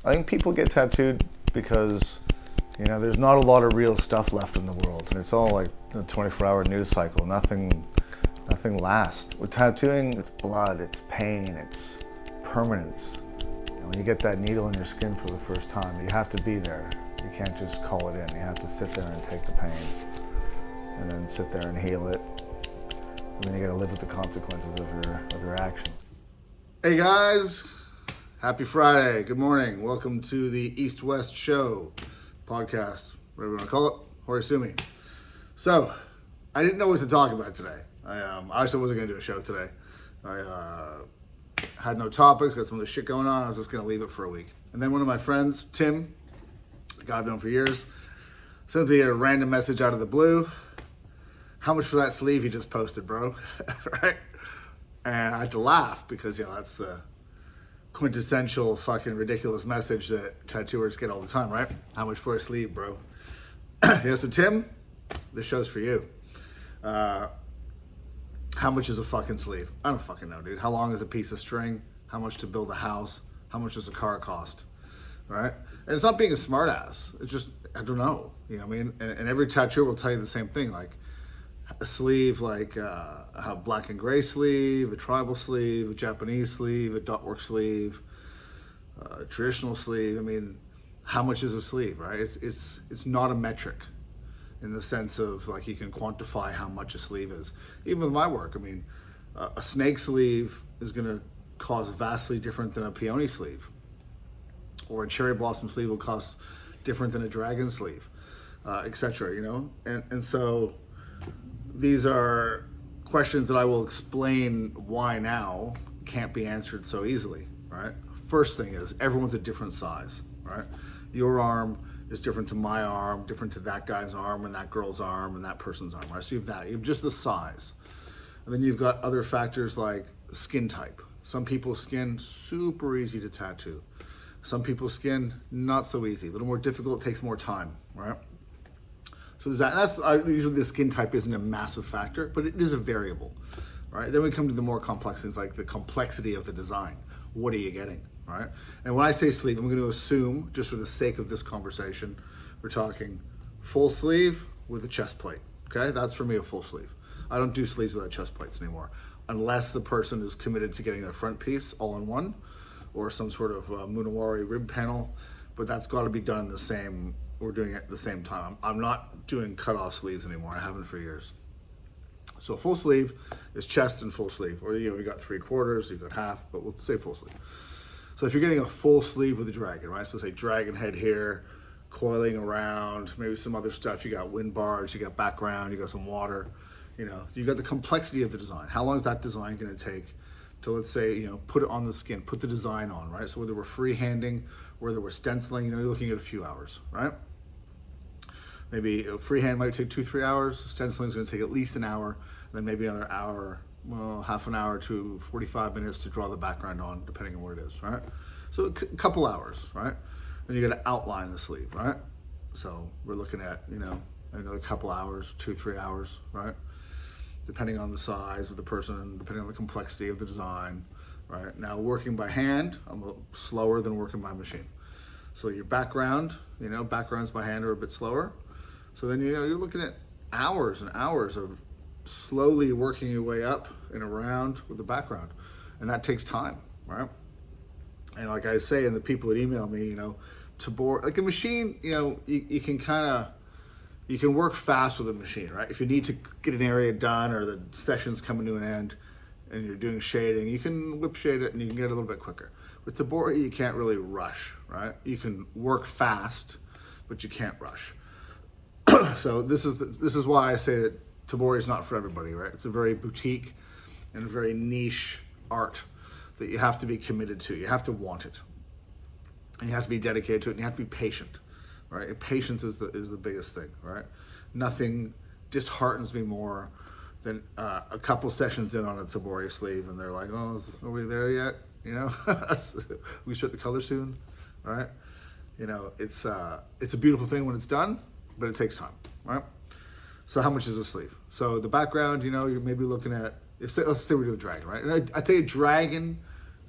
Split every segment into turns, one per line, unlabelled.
I think people get tattooed because, there's not a lot of real stuff left in the world. And it's all like a 24-hour news cycle. Nothing lasts. With tattooing, it's blood, it's pain, it's permanence. When you get that needle in your skin for the first time, you have to be there. You can't just call it in. You have to sit there and take the pain, and then sit there and heal it. And then you got to live with the consequences of your actions.
Hey guys, happy Friday. Good morning. Welcome to the East-West Show podcast, whatever you want to call it. Horisumi. So, I didn't know what to talk about today. I actually wasn't going to do a show today. I had no topics, got some of the shit going on. I was just going to leave it for a week. And then one of my friends, Tim, a guy I've known for years, sent me a random message out of the blue. How much for that sleeve you just posted, bro? Right? And I had to laugh because, that's the quintessential fucking ridiculous message that tattooers get all the time, right? How much for a sleeve, bro? So Tim, this show's for you. How much is a fucking sleeve? I don't fucking know, dude. How long is a piece of string? How much to build a house? How much does a car cost? Right? And it's not being a smartass. It's just, I don't know. You know what I mean? And every tattooer will tell you the same thing. Like a sleeve, like a black and gray sleeve, a tribal sleeve, a Japanese sleeve, a dot work sleeve, a traditional sleeve. I mean, how much is a sleeve, right? It's not a metric in the sense of like you can quantify how much a sleeve is. Even with my work, I mean, a snake sleeve is going to cost vastly different than a peony sleeve, or a cherry blossom sleeve will cost different than a dragon sleeve, etc. And so these are questions that I will explain why now can't be answered so easily, right? First thing is everyone's a different size, right? Your arm is different to my arm, different to that guy's arm and that girl's arm and that person's arm, right? So you have that, you have just the size. And then you've got other factors like skin type. Some people's skin, super easy to tattoo. Some people's skin, not so easy, a little more difficult, takes more time, right? So there's that. That's usually the skin type isn't a massive factor, but it is a variable, right? Then we come to the more complex things like the complexity of the design. What are you getting, right? And when I say sleeve, I'm going to assume, just for the sake of this conversation, we're talking full sleeve with a chest plate, okay? That's for me a full sleeve. I don't do sleeves without chest plates anymore, unless the person is committed to getting their front piece all in one, or some sort of Munawari rib panel, but that's got to be done in the same, we're doing it at the same time. I'm not doing cut-off sleeves anymore. I haven't for years. So full sleeve is chest and full sleeve, or you got 3/4, you got half, but we'll say full sleeve. So if you're getting a full sleeve with a dragon, right? So say dragon head here, coiling around, maybe some other stuff. You got wind bars, you got background, you got some water. You got the complexity of the design. How long is that design going to take to, let's say, put it on the skin, put the design on, right? So whether we're freehanding, whether we're stenciling, you're looking at a few hours, right? Maybe freehand might take 2-3 hours. Stenciling is going to take at least an hour, and then maybe another hour, half an hour to 45 minutes to draw the background on, depending on what it is, right? So a couple hours, right? Then you got to outline the sleeve, right? So we're looking at, another couple hours, 2-3 hours, right? Depending on the size of the person, depending on the complexity of the design, right? Now working by hand, I'm a little slower than working by machine. So your background, backgrounds by hand are a bit slower. So then, you're looking at hours and hours of slowly working your way up and around with the background. And that takes time, right? And like I say, and the people that email me, to bore, like a machine, you can work fast with a machine, right? If you need to get an area done or the session's coming to an end and you're doing shading, you can whip shade it and you can get a little bit quicker. With Tabori, you can't really rush, right? You can work fast, but you can't rush. So this is why I say that Tabori is not for everybody, right? It's a very boutique and very niche art that you have to be committed to. You have to want it, and you have to be dedicated to it, and you have to be patient, right? And patience is the biggest thing, right? Nothing disheartens me more than a couple sessions in on a Tabori sleeve, and they're like, "Oh, are we there yet? We start the color soon, right?" It's a beautiful thing when it's done, but it takes time, right? So how much is a sleeve? So the background, you're maybe looking at, let's say we do a dragon, right? And I tell you, dragon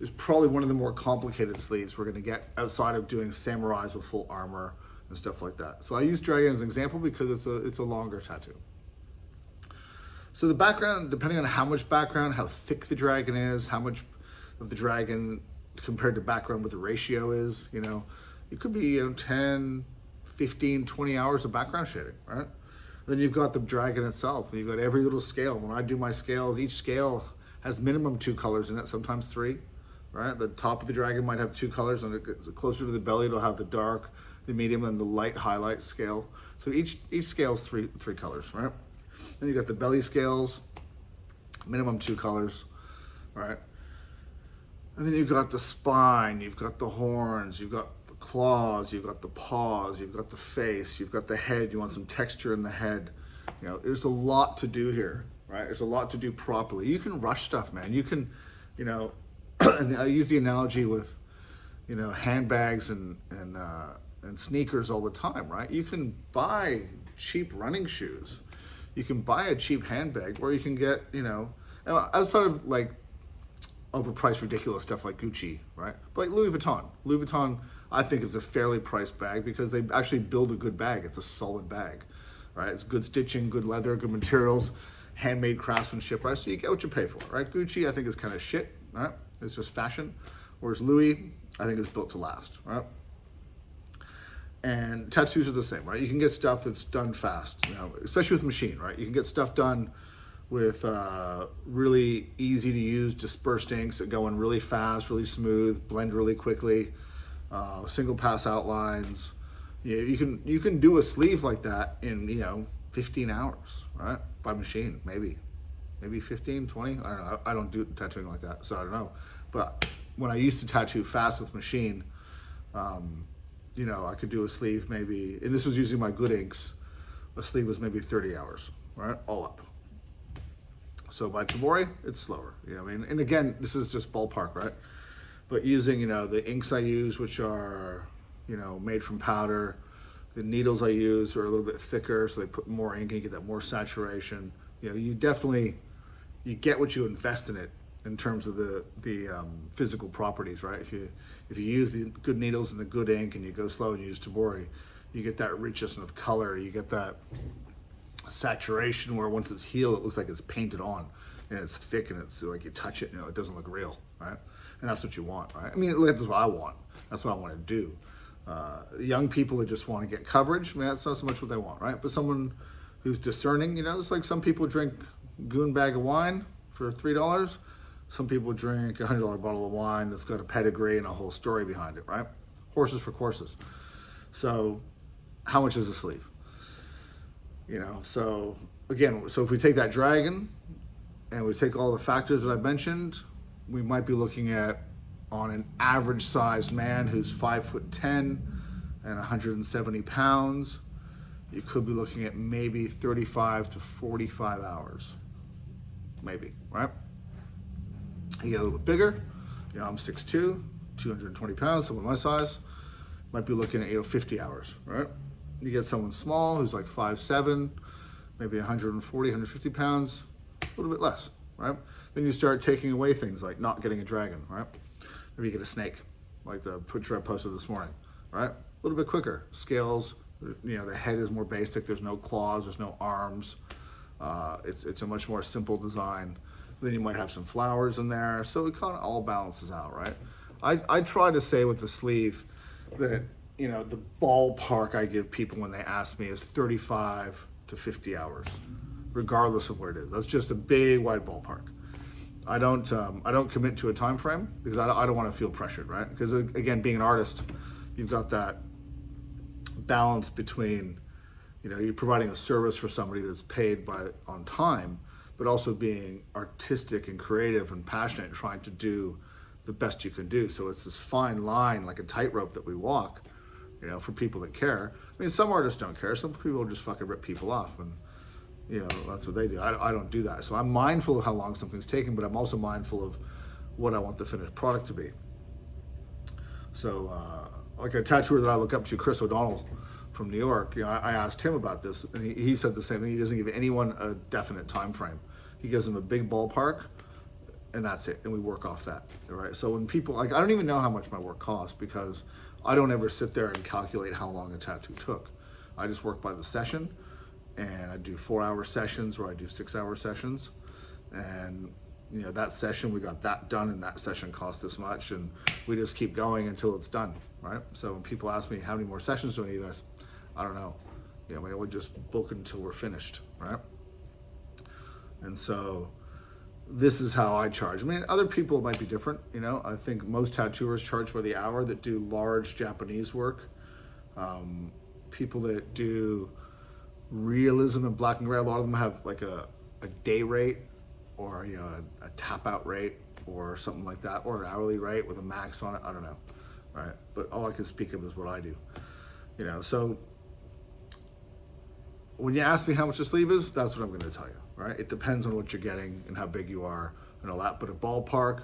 is probably one of the more complicated sleeves we're going to get outside of doing samurais with full armor and stuff like that. So I use dragon as an example because it's a longer tattoo. So the background, depending on how much background, how thick the dragon is, how much of the dragon compared to background what the ratio is, you know, it could be 10, 15, 20 hours of background shading, right? Then you've got the dragon itself, and you've got every little scale. When I do my scales, each scale has minimum 2 colors in it, sometimes 3, right? The top of the dragon might have 2 colors, and it gets closer to the belly, it'll have the dark, the medium, and the light highlight scale. So each scale is three colors, right? Then you got the belly scales, minimum 2 colors, right? And then you've got the spine, you've got the horns, you've got the claws, you've got the paws, you've got the face, you've got the head, you want some texture in the head. You know, there's a lot to do here, right? There's a lot to do properly. You can rush stuff, man. You can, you know, and I use the analogy with, you know, handbags and sneakers all the time, right? You can buy cheap running shoes. You can buy a cheap handbag, or you can get, you know, outside of like overpriced ridiculous stuff like Gucci, right? But like Louis Vuitton. Louis Vuitton, I think, is a fairly priced bag because they actually build a good bag. It's a solid bag, right? It's good stitching, good leather, good materials, handmade craftsmanship, right? So you get what you pay for, right? Gucci, I think, is kind of shit, right? It's just fashion. Whereas Louis, I think, is built to last, right? And tattoos are the same, right? You can get stuff that's done fast, you know, especially with machine, right? You can get stuff done with really easy to use dispersed inks that go in really fast, really smooth, blend really quickly, single pass outlines. You can do a sleeve like that in, you know, 15 hours, right? By machine, maybe 15, 20. I don't know. I don't do tattooing like that, so I don't know. But when I used to tattoo fast with machine, you know, I could do a sleeve maybe, and this was using my good inks, a sleeve was maybe 30 hours, right? All up. So by Tabori, it's slower, you know what I mean? And again, this is just ballpark, right? But using, you know, the inks I use, which are, you know, made from powder, the needles I use are a little bit thicker, so they put more ink and you get that more saturation. You know, you get what you invest in it in terms of the physical properties, right? If you use the good needles and the good ink and you go slow and you use Tabori, you get that richness of color, you get that saturation where once it's healed, it looks like it's painted on, and it's thick and it's like you touch it, you know, it doesn't look real, right? And that's what you want, right? I mean, that's what I want. That's what I want to do. Young people that just want to get coverage, I mean, that's not so much what they want, right? But someone who's discerning, you know, it's like some people drink goon bag of wine for $3. Some people drink a $100 bottle of wine that's got a pedigree and a whole story behind it, right? Horses for courses. So how much is a sleeve? You know, so again, so if we take that dragon and we take all the factors that I've mentioned, we might be looking at, on an average sized man who's 5'10" and 170 pounds, you could be looking at maybe 35 to 45 hours, maybe, right? You get a little bit bigger, you know, I'm 6'2", 220 pounds, someone my size, might be looking at, you know, 50 hours, right? You get someone small who's like 5'7", maybe 140, 150 pounds, a little bit less, right? Then you start taking away things like not getting a dragon, right? Maybe you get a snake, like the picture I posted this morning, right? A little bit quicker. Scales, you know, the head is more basic. There's no claws, there's no arms. It's a much more simple design. Then you might have some flowers in there. So it kind of all balances out, right? I try to say with the sleeve that, you know, the ballpark I give people when they ask me is 35 to 50 hours, regardless of where it is. That's just a big wide ballpark. I don't commit to a time frame because I don't want to feel pressured, right? Because again, being an artist, you've got that balance between, you know, you're providing a service for somebody that's paid on time, but also being artistic and creative and passionate and trying to do the best you can do. So it's this fine line, like a tightrope that we walk, you know, for people that care. I mean, some artists don't care. Some people just fucking rip people off, and you know, that's what they do. I don't do that. So I'm mindful of how long something's taking, but I'm also mindful of what I want the finished product to be. So like a tattooer that I look up to, Chris O'Donnell from New York, you know, I asked him about this, and he said the same thing. He doesn't give anyone a definite time frame. He gives them a big ballpark, and that's it. And we work off that, right? So when people, like, I don't even know how much my work costs because I don't ever sit there and calculate how long a tattoo took. I just work by the session, and I do 4-hour sessions or I do 6-hour sessions. And you know, that session, we got that done, and that session cost this much, and we just keep going until it's done, right? So when people ask me how many more sessions do I need, I don't know. You know, we would just book it until we're finished, right? And so this is how I charge. I mean, other people might be different, you know. I think most tattooers charge by the hour that do large Japanese work. People that do realism and black and gray, a lot of them have like a day rate, or you know, a tap out rate or something like that, or an hourly rate with a max on it. I don't know, right? But all I can speak of is what I do, you know. So when you ask me how much a sleeve is, that's what I'm going to tell you, right? It depends on what you're getting and how big you are and all that, but a ballpark,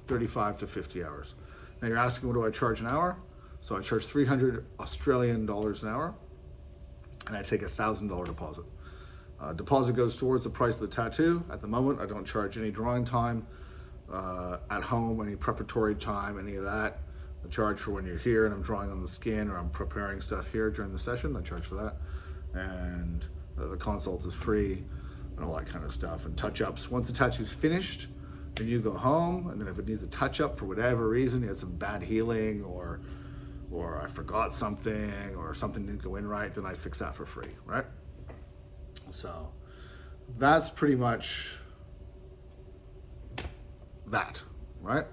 35 to 50 hours. Now you're asking, what do I charge an hour? So I charge 300 Australian dollars an hour, and I take $1,000 deposit. Deposit goes towards the price of the tattoo. At the moment, I don't charge any drawing time at home, any preparatory time, any of that. I charge for when you're here and I'm drawing on the skin, or I'm preparing stuff here during the session. I charge for that. And the consult is free and all that kind of stuff, and touch-ups. Once the tattoo's finished, then you go home, and then if it needs a touch-up for whatever reason, you had some bad healing, or I forgot something, or something didn't go in right, then I fix that for free, right? So that's pretty much that, right?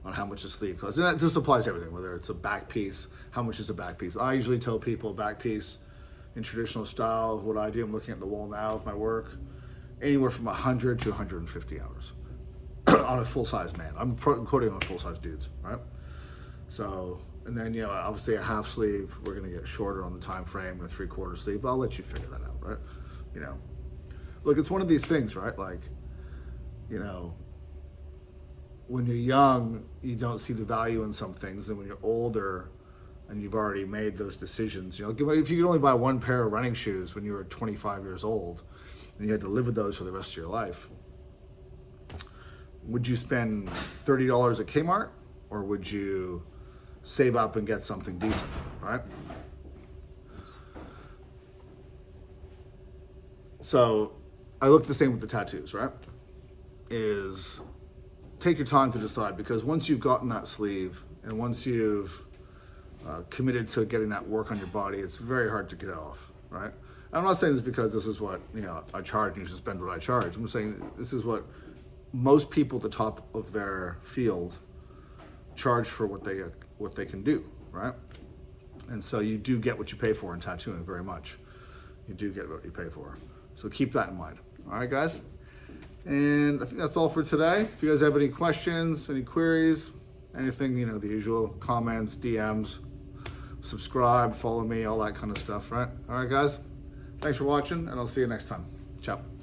On how much a sleeve costs. And this applies to everything, whether it's a back piece. How much is a back piece? I usually tell people a back piece in traditional style of what I do. I'm looking at the wall now of my work, anywhere from 100 to 150 hours on a full-size man. I'm quoting on full-size dudes, right? So, and then, you know, obviously a half sleeve, we're gonna get shorter on the time frame, and a 3/4 sleeve, but I'll let you figure that out, right? You know, look, it's one of these things, right? Like, you know, when you're young, you don't see the value in some things, and when you're older and you've already made those decisions, you know, if you could only buy one pair of running shoes when you were 25 years old and you had to live with those for the rest of your life, would you spend $30 at Kmart, or would you save up and get something decent, right? So I look the same with the tattoos, right? Is take your time to decide, because once you've gotten that sleeve and once you've committed to getting that work on your body, it's very hard to get off, right? And I'm not saying this because this is what, you know, I charge and you should spend what I charge. I'm saying this is what most people at the top of their field charge for what they can do, right? And so you do get what you pay for in tattooing, very much. You do get what you pay for. So keep that in mind. All right, guys? And I think that's all for today. If you guys have any questions, any queries, anything, you know, the usual comments, DMs, subscribe, follow me, all that kind of stuff, right? All right, guys? Thanks for watching, and I'll see you next time. Ciao.